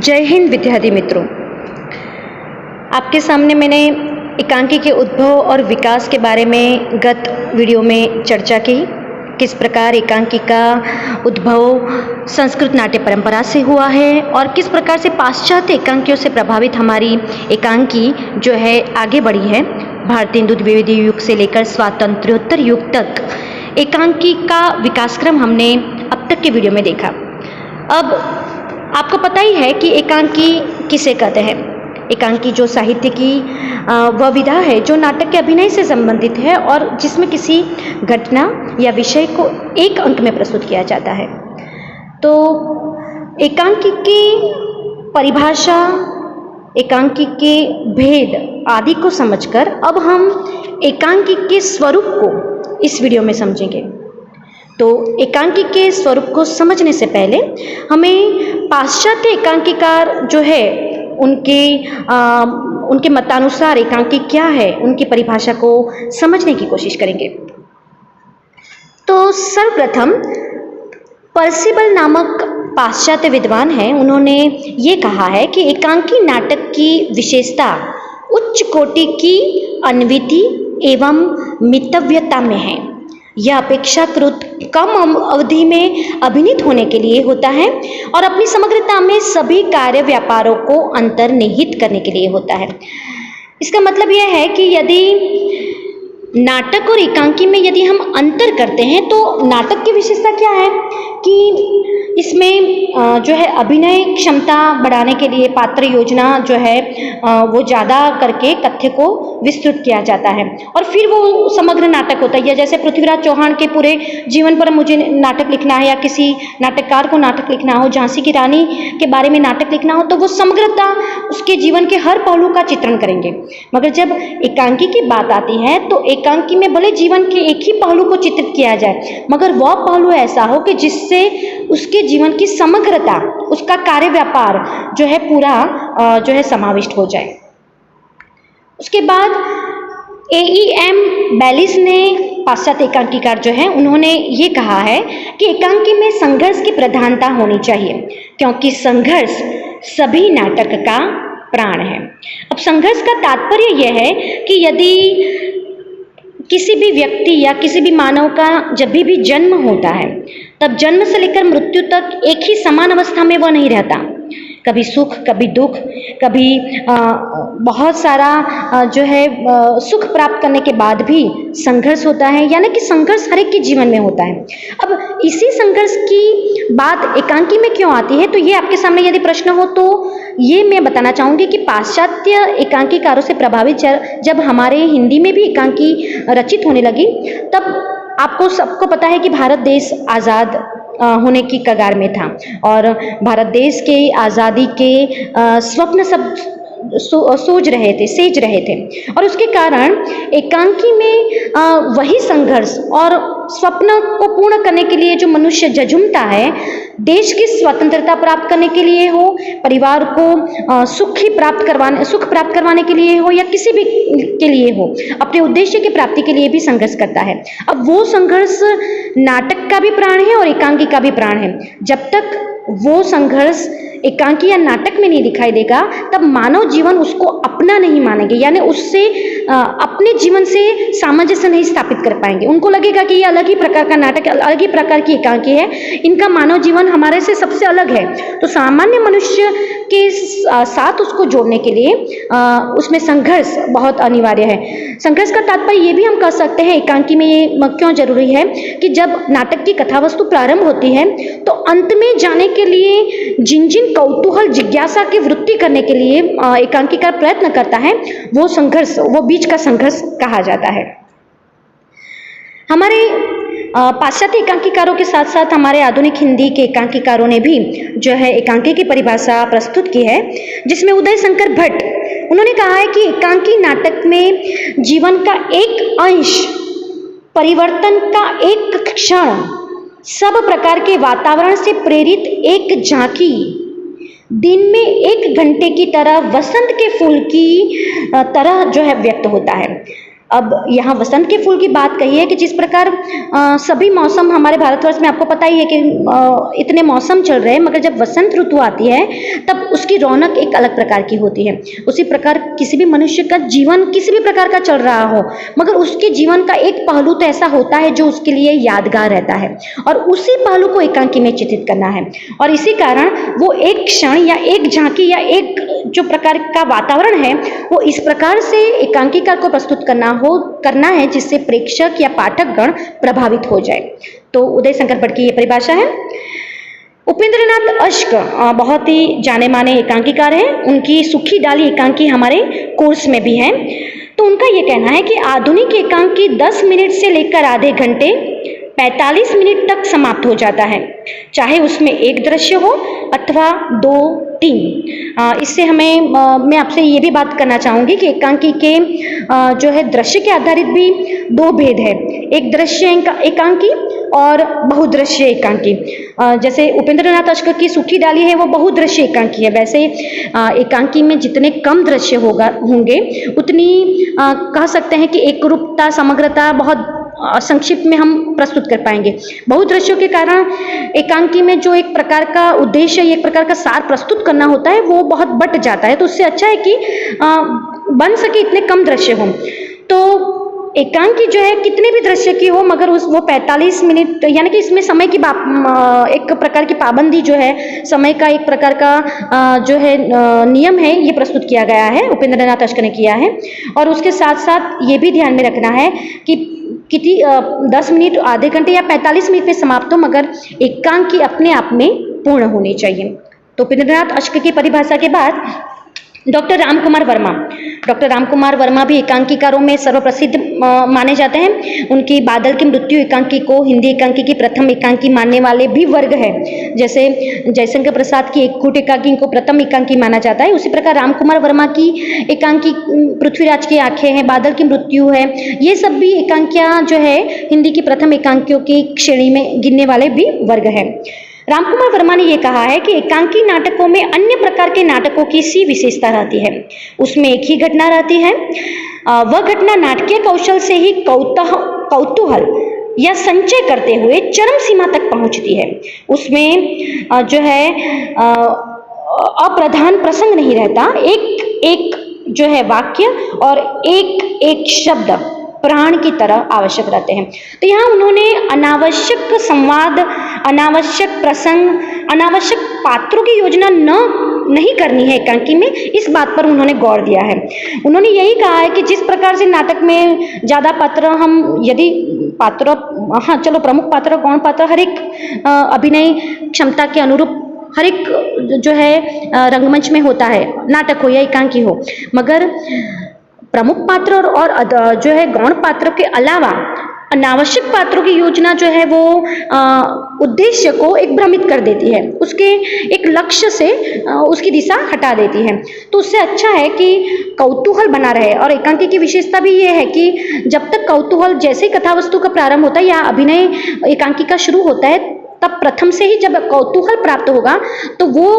जय हिंद विद्यार्थी मित्रों, आपके सामने मैंने एकांकी के उद्भव और विकास के बारे में गत वीडियो में चर्चा की। किस प्रकार एकांकी का उद्भव संस्कृत नाट्य परंपरा से हुआ है और किस प्रकार से पाश्चात्य एकांकियों से प्रभावित हमारी एकांकी जो है आगे बढ़ी है। भारतीय हिंदू द्विवेदी युग से लेकर स्वातंत्र्योत्तर युग तक एकांकी का विकास क्रम हमने अब तक के वीडियो में देखा। अब आपको पता ही है कि एकांकी किसे कहते हैं। एकांकी जो साहित्य की वह विधा है जो नाटक के अभिनय से संबंधित है और जिसमें किसी घटना या विषय को एक अंक में प्रस्तुत किया जाता है। तो एकांकी की परिभाषा, एकांकी के भेद आदि को समझकर अब हम एकांकी के स्वरूप को इस वीडियो में समझेंगे। तो एकांकी के स्वरूप को समझने से पहले हमें पाश्चात्य एकांकीकार जो है उनके मतानुसार एकांकी क्या है, उनकी परिभाषा को समझने की कोशिश करेंगे। तो सर्वप्रथम पर्सिबल नामक पाश्चात्य विद्वान हैं, उन्होंने ये कहा है कि एकांकी नाटक की विशेषता उच्च कोटि की अन्विति एवं मितव्यता में है। यह अपेक्षाकृत कम अवधि में अभिनीत होने के लिए होता है और अपनी समग्रता में सभी कार्य व्यापारों को अंतर्निहित करने के लिए होता है। इसका मतलब यह है कि यदि नाटक और एकांकी में यदि हम अंतर करते हैं तो नाटक की विशेषता क्या है कि इसमें जो है अभिनय क्षमता बढ़ाने के लिए पात्र योजना जो है वो ज़्यादा करके कथ्य को विस्तृत किया जाता है और फिर वो समग्र नाटक होता है। या जैसे पृथ्वीराज चौहान के पूरे जीवन पर मुझे नाटक लिखना है या किसी नाटककार को नाटक लिखना हो, झांसी की रानी के बारे में नाटक लिखना हो, तो वो समग्रता उसके जीवन के हर पहलू का चित्रण करेंगे। मगर जब एकांकी की बात आती है तो एकांकी में भले जीवन के एक ही पहलू को चित्रित किया जाए मगर वह पहलू ऐसा हो कि जिससे उसके जीवन की समग्रता, उसका कार्य व्यापार जो है पूरा जो है समाविष्ट हो जाए। उसके बाद AEM बेलिस ने, पाश्चात्य एकांकीकार जो है, उन्होंने ये कहा है कि एकांकी में संघर्ष की प्रधानता होनी चाहिए क्योंकि संघर्ष सभी नाटक का प्राण है। अब संघर्ष का तात्पर्य यह है कि यदि किसी भी व्यक्ति या किसी भी मानव का जब भी जन्म होता है तब जन्म से लेकर मृत्यु तक एक ही समान अवस्था में वह नहीं रहता। कभी सुख, कभी दुख, कभी बहुत सारा जो है सुख प्राप्त करने के बाद भी संघर्ष होता है, यानी कि संघर्ष हर एक के जीवन में होता है। अब इसी संघर्ष की बात एकांकी में क्यों आती है, तो ये आपके सामने यदि प्रश्न हो तो ये मैं बताना चाहूँगी कि पाश्चात्य एकांकीकारों से प्रभावित जब हमारे हिंदी में भी एकांकी रचित होने लगी तब आपको सबको पता है कि भारत देश आज़ाद होने की कगार में था और भारत देश के आज़ादी के स्वप्न सब सेज रहे थे और उसके कारण एकांकी में वही संघर्ष और स्वप्न को पूर्ण करने के लिए जो मनुष्य जजुमता है, देश की स्वतंत्रता प्राप्त करने के लिए हो, परिवार को सुख प्राप्त करवाने के लिए हो या किसी भी के लिए हो, अपने उद्देश्य की प्राप्ति के लिए भी संघर्ष करता है। अब वो संघर्ष नाटक का भी प्राण है और एकांकी का भी प्राण है। जब तक वो संघर्ष एकांकी या नाटक में नहीं दिखाई देगा तब मानव जीवन उसको अपना नहीं मानेंगे, यानी उससे अपने जीवन से सामंजस्य नहीं स्थापित कर पाएंगे। उनको लगेगा कि ये अलग ही प्रकार का नाटक, अलग ही प्रकार की एकांकी है, इनका मानव जीवन हमारे से सबसे अलग है। तो सामान्य मनुष्य के साथ उसको जोड़ने के लिए उसमें संघर्ष बहुत अनिवार्य है। संघर्ष का तात्पर्य ये भी हम कह सकते हैं एकांकी में ये क्यों जरूरी है कि जब नाटक की कथा वस्तु प्रारंभ होती है तो अंत में जाने के लिए जिन कौतूहल जिज्ञासा की वृत्ति करने के लिए एकांकीकार प्रयत्न करता है वो संघर्ष, वो बीच का संघर्ष कहा जाता है। हमारे पाश्चात्य एकांकीकारों के साथ साथ हमारे आधुनिक हिंदी के एकांकीकारों ने भी जो है एकांकी की परिभाषा प्रस्तुत की है, जिसमें उदय शंकर भट्ट, उन्होंने कहा है कि एकांकी नाटक में जीवन का एक अंश, परिवर्तन का एक क्षण, सब प्रकार के वातावरण से प्रेरित एक झांकी, दिन में 1 घंटे की तरह वसंत के फूल की तरह जो है व्यक्त होता है। अब यहाँ वसंत के फूल की बात कही है कि जिस प्रकार सभी मौसम हमारे भारतवर्ष में आपको पता ही है कि इतने मौसम चल रहे हैं, मगर जब वसंत ऋतु आती है तब उसकी रौनक एक अलग प्रकार की होती है। उसी प्रकार किसी भी मनुष्य का जीवन किसी भी प्रकार का चल रहा हो, मगर उसके जीवन का एक पहलू तो ऐसा होता है जो उसके लिए यादगार रहता है, और उसी पहलू को एकांकी में चित्रित करना है। और इसी कारण वो एक क्षण या एक झांकी या एक जो प्रकार का वातावरण है वो इस प्रकार से एकांकिका को प्रस्तुत करना है जिससे प्रेक्षक या पाठकगण प्रभावित हो जाए। तो उदय शंकर भट्ट की ये परिभाषा है। उपेंद्रनाथ अश्क बहुत ही जाने माने एकांकीकार हैं। उनकी सुखी डाली एकांकी हमारे कोर्स में भी है। तो उनका ये कहना है कि आधुनिक एकांकी 10 मिनट से लेकर आधे घंटे 45 मिनट तक समाप्त हो जाता है, चाहे उसमें एक दृश्य हो अथवा 2-3। इससे मैं आपसे ये भी बात करना चाहूँगी कि एकांकी के जो है दृश्य के आधारित भी 2 भेद है, एक दृश्य एकांकी और बहुदृश्य एकांकी। जैसे उपेंद्रनाथ अश्क की सुखी डाली है वो बहुदृश्य एकांकी है, वैसे एकांकी में जितने कम दृश्य होंगे उतनी कह सकते हैं कि एकरूपता, समग्रता बहुत संक्षिप्त में हम प्रस्तुत कर पाएंगे। बहुदृश्यों के कारण एकांकी में जो एक प्रकार का उद्देश्य, एक प्रकार का सार प्रस्तुत करना होता है वो बहुत बट जाता है। तो उससे अच्छा है कि बन सके इतने कम दृश्य हों। तो एकांकी जो है कितने भी दृश्य की हो, मगर वो 45 मिनट, यानी कि इसमें समय की एक प्रकार की पाबंदी जो है, समय का एक प्रकार का जो है नियम है, ये प्रस्तुत किया गया है, उपेंद्रनाथ अश्क ने किया है। और उसके साथ साथ ये भी ध्यान में रखना है कि 10 मिनट, आधे घंटे या 45 मिनट में समाप्त हो, मगर एकांकी अपने आप में पूर्ण होनी चाहिए। तो उपेंद्रनाथ अश्क की परिभाषा के बाद डॉक्टर रामकुमार वर्मा भी एकांकीकारों में सर्वप्रसिद्ध माने जाते हैं। उनकी बादल की मृत्यु एकांकी को हिंदी एकांकी की प्रथम एकांकी मानने वाले भी वर्ग है। जैसे जयशंकर प्रसाद की एक कूट एकांकी को प्रथम एकांकी माना जाता है, उसी प्रकार रामकुमार वर्मा की एकांकी पृथ्वीराज की आंखें हैं, बादल की मृत्यु है, ये सब भी एकांकियां जो है हिंदी की प्रथम एकांकियों की श्रेणी में गिनने वाले भी वर्ग है। रामकुमार वर्मा ने यह कहा है कि एकांकी नाटकों में अन्य प्रकार के नाटकों की सी विशेषता रहती है, उसमें एक ही घटना रहती है, वह घटना नाटकीय कौशल से ही कौतूहल या संचय करते हुए चरम सीमा तक पहुंचती है। उसमें जो है अप्रधान प्रसंग नहीं रहता, एक जो है वाक्य और एक शब्द प्राण की तरह आवश्यक रहते हैं। तो यहाँ उन्होंने अनावश्यक संवाद, अनावश्यक प्रसंग, अनावश्यक पात्रों की योजना नहीं करनी है एकांकी में, इस बात पर उन्होंने गौर दिया है। उन्होंने यही कहा है कि जिस प्रकार से नाटक में ज़्यादा पात्र, हम यदि पात्र, हाँ चलो प्रमुख पात्र, गौण पात्र, हर एक अभिनय क्षमता के अनुरूप हर एक जो है रंगमंच में होता है, नाटक हो या एकांकी हो, मगर प्रमुख पात्र और जो है गौण पात्र के अलावा अनावश्यक पात्रों की योजना जो है वो उद्देश्य को एक भ्रमित कर देती है, उसके एक लक्ष्य से उसकी दिशा हटा देती है। तो उससे अच्छा है कि कौतूहल बना रहे। और एकांकी की विशेषता भी ये है कि जब तक कौतूहल, जैसे कथा वस्तु का प्रारंभ होता है या अभिनय एकांकी का शुरू होता है, तब प्रथम से ही जब कौतूहल प्राप्त होगा तो वो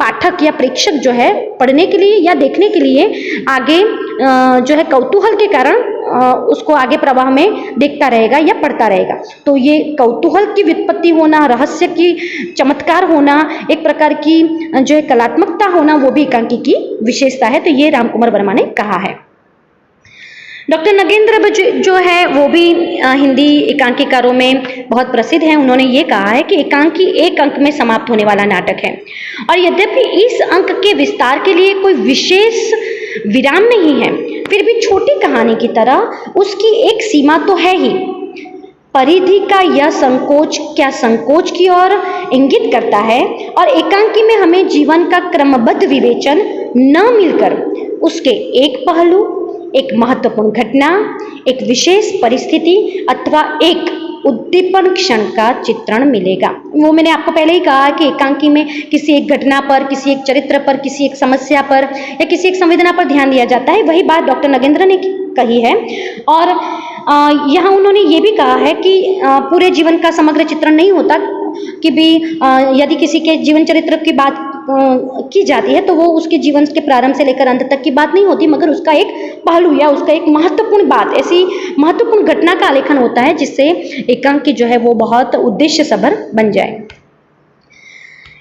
पाठक या प्रेक्षक जो है पढ़ने के लिए या देखने के लिए आगे जो है कौतूहल के कारण उसको आगे प्रवाह में देखता रहेगा या पढ़ता रहेगा। तो ये कौतूहल की व्युत्पत्ति होना, रहस्य की चमत्कार होना, एक प्रकार की जो है कलात्मकता होना, वो भी एकांकी की विशेषता है। तो ये रामकुमार वर्मा ने कहा है। डॉक्टर नगेंद्र जो है वो भी हिंदी एकांकीकारों में बहुत प्रसिद्ध हैं। उन्होंने ये कहा है कि एकांकी एक अंक में समाप्त होने वाला नाटक है, और यद्यपि इस अंक के विस्तार के लिए कोई विशेष विराम नहीं है, फिर भी छोटी कहानी की तरह उसकी एक सीमा तो है ही। परिधि का यह संकोच क्या संकोच की ओर इंगित करता है, और एकांकी में हमें जीवन का क्रमबद्ध विवेचन न मिलकर उसके एक पहलू, एक महत्वपूर्ण घटना, एक विशेष परिस्थिति अथवा एक उद्दीपन क्षण का चित्रण मिलेगा। वो मैंने आपको पहले ही कहा कि एकांकी में किसी एक घटना पर, किसी एक चरित्र पर, किसी एक समस्या पर या किसी एक संवेदना पर ध्यान दिया जाता है। वही बात डॉक्टर नगेंद्र ने कही है। और यहाँ उन्होंने ये भी कहा है कि पूरे जीवन का समग्र चित्रण नहीं होता कि भी यदि किसी के जीवन चरित्र की बात की जाती है तो वो उसके जीवन के प्रारंभ से लेकर अंत तक की बात नहीं होती, मगर उसका एक पहलू या उसका एक महत्वपूर्ण बात, ऐसी महत्वपूर्ण घटना का आलेखन होता है जिससे एकांकी जो है वो बहुत उद्देश्य सभर बन जाए।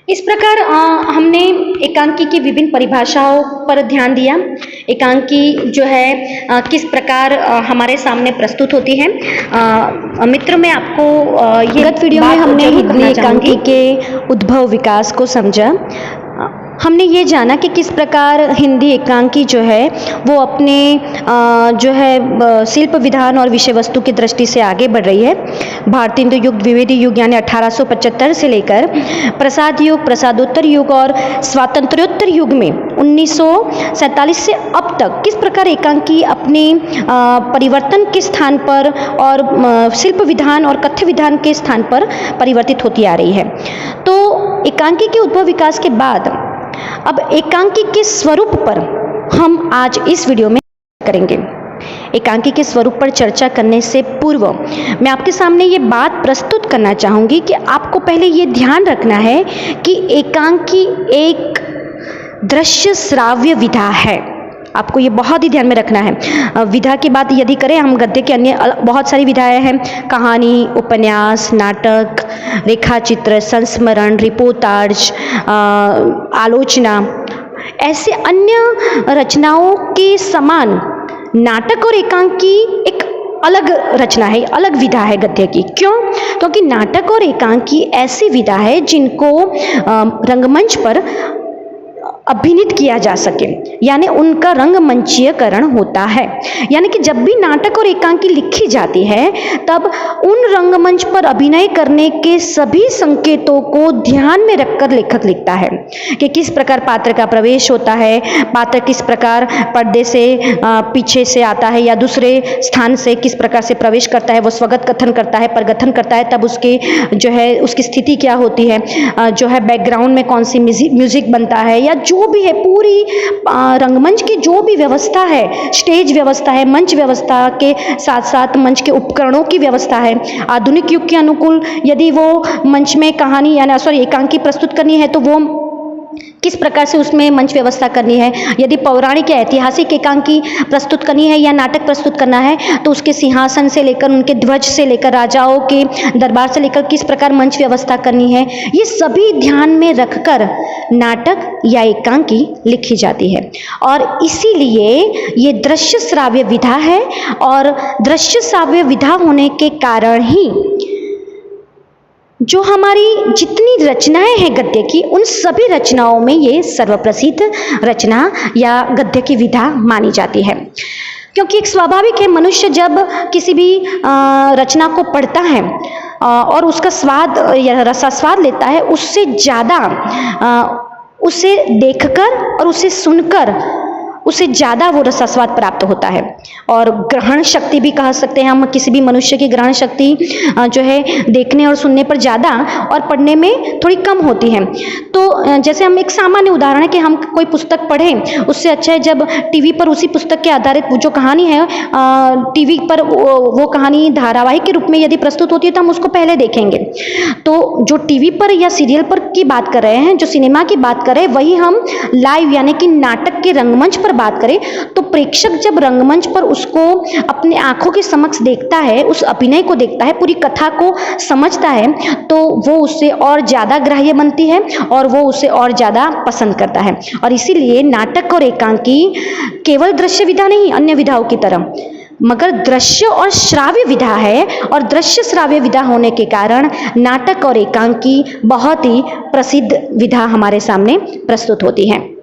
इस प्रकार हमने एकांकी की विभिन्न परिभाषाओं पर ध्यान दिया। एकांकी जो है किस प्रकार हमारे सामने प्रस्तुत होती है। मित्र, मैं आपको ये गत वीडियो में हमने हिंदी एकांकी के उद्भव विकास को समझा। हमने ये जाना कि किस प्रकार हिंदी एकांकी जो है वो अपने जो है शिल्प विधान और विषय वस्तु की दृष्टि से आगे बढ़ रही है। भारतीय युग, द्विवेदी युग यानी 1875 से लेकर प्रसाद युग, प्रसादोत्तर युग और स्वातंत्र्योत्तर युग में 1947 से अब तक किस प्रकार एकांकी अपने परिवर्तन के स्थान पर और शिल्प विधान और कथ्य विधान के स्थान पर परिवर्तित होती आ रही है। तो एकांकी के उद्भव विकास के बाद अब एकांकी के स्वरूप पर हम आज इस वीडियो में करेंगे। एकांकी के स्वरूप पर चर्चा करने से पूर्व मैं आपके सामने ये बात प्रस्तुत करना चाहूँगी कि आपको पहले ये ध्यान रखना है कि एकांकी एक दृश्य श्राव्य विधा है। आपको ये बहुत ही ध्यान में रखना है। विधा की बात यदि करें हम, गद्य के अन्य बहुत सारी विधाएं हैं, कहानी, उपन्यास, नाटक, रेखाचित्र, संस्मरण, रिपोर्टाज, आलोचना, ऐसे अन्य रचनाओं के समान नाटक और एकांकी एक अलग रचना है, अलग विधा है गद्य की। क्यों? क्योंकि नाटक और एकांकी ऐसी विधा है जिनको रंगमंच पर अभिनीत किया जा सके, यानी उनका रंगमंचीयकरण होता है। यानी कि जब भी नाटक और एकांकी लिखी जाती है तब उन रंगमंच पर अभिनय करने के सभी संकेतों को ध्यान में रखकर लेखक लिखता है कि किस प्रकार पात्र का प्रवेश होता है, पात्र किस प्रकार पर्दे से पीछे से आता है या दूसरे स्थान से किस प्रकार से प्रवेश करता है, वो स्वगत कथन करता है, परगथन करता है, तब उसके जो है उसकी स्थिति क्या होती है, जो है बैकग्राउंड में कौन सी म्यूजिक बनता है, या जो भी है पूरी रंगमंच की जो भी व्यवस्था है, स्टेज व्यवस्था है, मंच व्यवस्था के साथ साथ मंच के उपकरणों की व्यवस्था है। आधुनिक युग के अनुकूल यदि वो मंच में कहानी यानी एकांकी प्रस्तुत करनी है तो वो किस प्रकार से उसमें मंच व्यवस्था करनी है। यदि पौराणिक या ऐतिहासिक एकांकी प्रस्तुत करनी है या नाटक प्रस्तुत करना है तो उसके सिंहासन से लेकर, उनके ध्वज से लेकर, राजाओं के दरबार से लेकर किस प्रकार मंच व्यवस्था करनी है, ये सभी ध्यान में रखकर नाटक या एकांकी लिखी जाती है। और इसीलिए ये दृश्य श्राव्य विधा है और दृश्य श्राव्य विधा होने के कारण ही जो हमारी जितनी रचनाएं हैं गद्य की, उन सभी रचनाओं में ये सर्वप्रसिद्ध रचना या गद्य की विधा मानी जाती है। क्योंकि एक स्वाभाविक है, मनुष्य जब किसी भी रचना को पढ़ता है और उसका स्वाद या रसास्वाद लेता है, उससे ज़्यादा उसे देखकर और उसे सुनकर उसे ज़्यादा वो रसास्वाद प्राप्त होता है। और ग्रहण शक्ति भी कह सकते हैं हम, किसी भी मनुष्य की ग्रहण शक्ति जो है देखने और सुनने पर ज़्यादा और पढ़ने में थोड़ी कम होती है। तो जैसे हम एक सामान्य उदाहरण है कि हम कोई पुस्तक पढ़ें, उससे अच्छा है जब टीवी पर उसी पुस्तक के आधारित जो कहानी है टीवी पर वो कहानी धारावाहिक के रूप में यदि प्रस्तुत होती है तो हम उसको पहले देखेंगे। तो जो टीवी पर या सीरियल पर की बात कर रहे हैं, जो सिनेमा की बात कर रहे हैं, वही हम लाइव यानी कि नाटक के रंगमंच पर बात करें तो प्रेक्षक जब रंगमंच पर उसको अपने आंखों के समक्ष देखता है, उस अभिनय को देखता है, पूरी कथा को समझता है, तो वो उससे और ज़्यादा ग्राह्य बनती है और वो उसे और ज़्यादा पसंद करता है। और इसीलिए नाटक और एकांकी केवल दृश्य विधा नहीं, अन्य विधाओं की तरह, मगर दृश्य और श्राव्य विधा है। और दृश्य श्राव्य विधा होने के कारण नाटक और एकांकी बहुत ही प्रसिद्ध विधा हमारे सामने प्रस्तुत होती है।